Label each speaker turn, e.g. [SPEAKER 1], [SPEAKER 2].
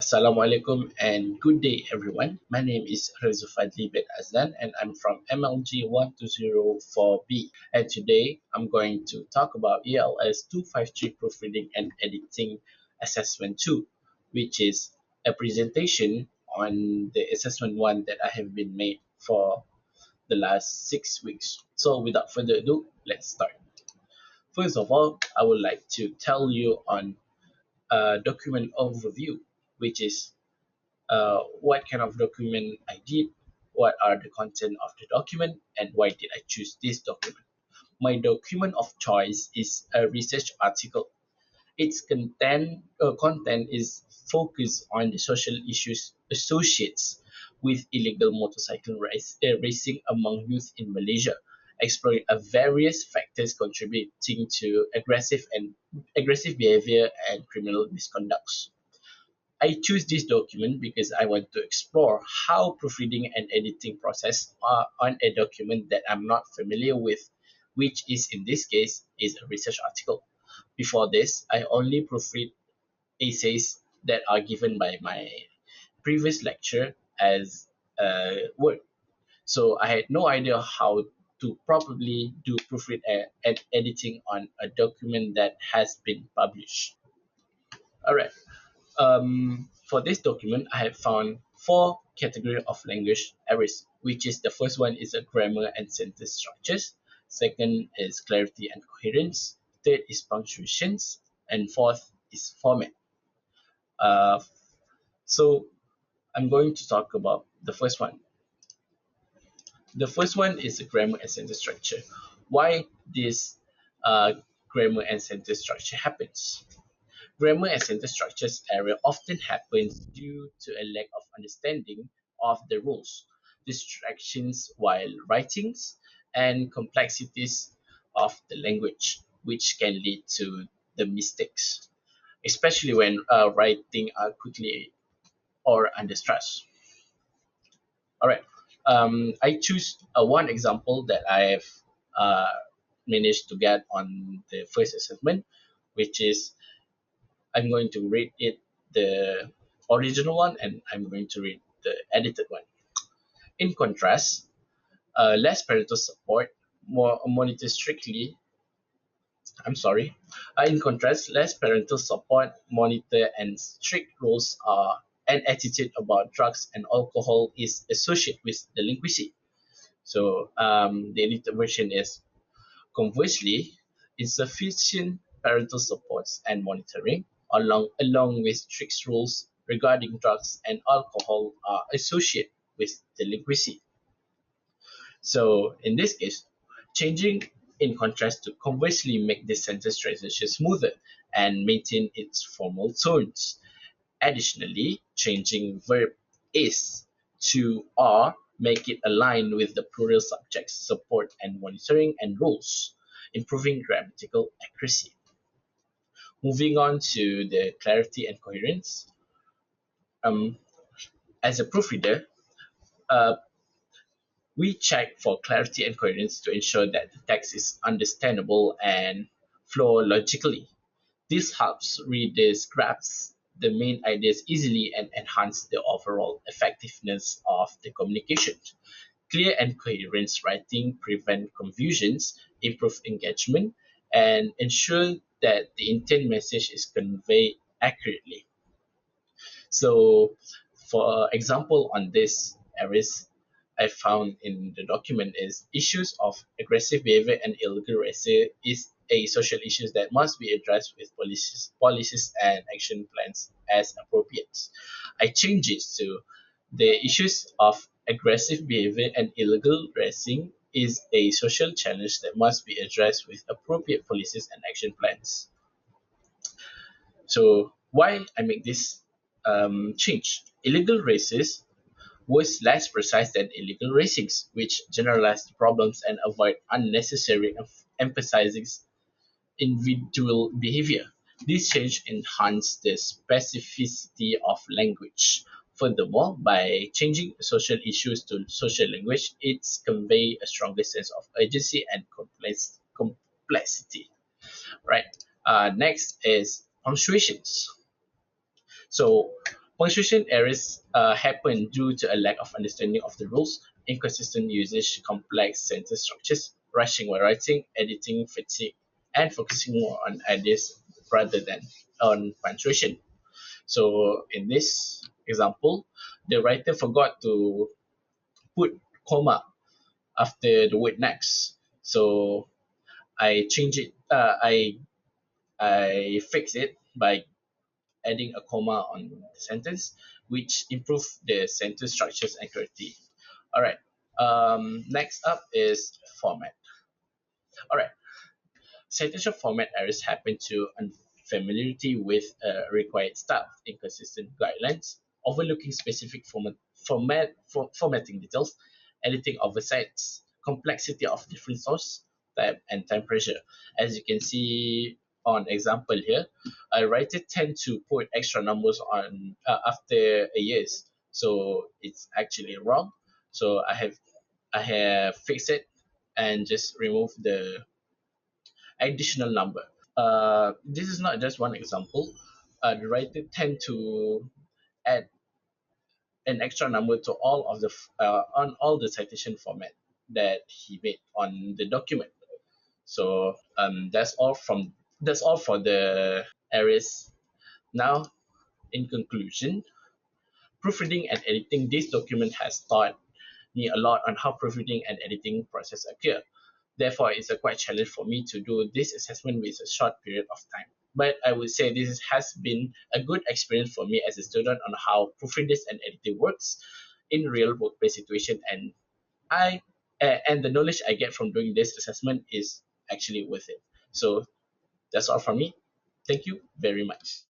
[SPEAKER 1] Assalamualaikum and good day everyone. My name is Rezufadli bin Azlan and I'm from MLG 1204B. And today I'm going to talk about ELS253 Proofreading and Editing Assessment 2, which is a presentation on the assessment 1 that I have been made for the last 6 weeks. So without further ado, let's start. First of all, I would like to tell you on document overview, which is what kind of document I did, what are the content of the document, and why did I choose this document. My document of choice is a research article. Its content is focused on the social issues associated with illegal motorcycle racing among youth in Malaysia, exploring various factors contributing to aggressive behavior and criminal misconducts. I choose this document because I want to explore how proofreading and editing process are on a document that I'm not familiar with, which is in this case is a research article. Before this, I only proofread essays that are given by my previous lecture as work. So I had no idea how to properly do proofread and editing on a document that has been published. Alright, for this document, I have found four categories of language errors, which is the first one is a grammar and sentence structures, second is clarity and coherence, third is punctuations, and fourth is format. Uh, so I'm going to talk about the first one. The first one is the grammar and sentence structure. Why this uh, grammar and sentence structure happens? Grammar and sentence structures error often happens due to a lack of understanding of the rules, distractions while writing, and complexities of the language, which can lead to the mistakes, especially when writing quickly or under stress. All right. I choose one example that I have uh, managed to get on the first assessment, which is I'm going to read it the original one and I'm going to read the edited one. In contrast, less parental support, more monitor strictly. I'm sorry. In contrast, less parental support, monitor, and strict rules are an attitude about drugs and alcohol is associated with delinquency. So the edited version is conversely, insufficient parental supports and monitoring, along with strict rules regarding drugs and alcohol, are associated with delinquency. So in this case, changing in contrast to conversely make this sentence transition smoother and maintain its formal tones. Additionally, changing verb is to are make it align with the plural subjects support and monitoring and rules, improving grammatical accuracy. Moving on to the clarity and coherence. Um, as a proofreader, uh, we check for clarity and coherence to ensure that the text is understandable and flow logically. This helps readers grasp the main ideas easily and enhance the overall effectiveness of the communication. Clear and coherent writing prevent confusions, improve engagement, and ensure that the intent message is conveyed accurately. So, for example, on this areas I found in the document is issues of aggressive behavior and illegal racing is a social issue that must be addressed with policies and action plans as appropriate. I change it to the issues of aggressive behavior and illegal racing is a social challenge that must be addressed with appropriate policies and action plans. So why I make this change? Illegal races was less precise than illegal racings, which generalize the problems and avoid unnecessary emphasizing individual behavior. This change enhanced the specificity of language. Furthermore, by changing social issues to social language, it conveys a stronger sense of urgency and complexity. Right. Next is punctuations. So Punctuation errors happen due to a lack of understanding of the rules, inconsistent usage, complex sentence structures, rushing while writing, editing fatigue, and focusing more on ideas rather than on punctuation. So in this example, the writer forgot to put comma after the word next. So I change it. I fix it by adding a comma on the sentence, which improve the sentence structures and clarity. All right. Next up is format. All right. Citation format errors happen to unfamiliarity with required style, inconsistent guidelines, overlooking specific formatting details, editing oversights, complexity of different source type, and time pressure. As you can see on example here, a writer tend to put extra numbers on after a years, so it's actually wrong. So I have fixed it and just remove the additional number. This is not just one example. The writer tend to add an extra number to all of on all the citation format that he made on the document. So that's all for the errors. Now, in conclusion, proofreading and editing this document has taught me a lot on how proofreading and editing process occur. Therefore, it's a quite challenge for me to do this assessment with a short period of time. But I would say has been a good experience for me as a student on how proofreading and editing works in real workplace situation, and I and the knowledge I get from doing this assessment is actually worth it. So that's all from me. Thank you very much.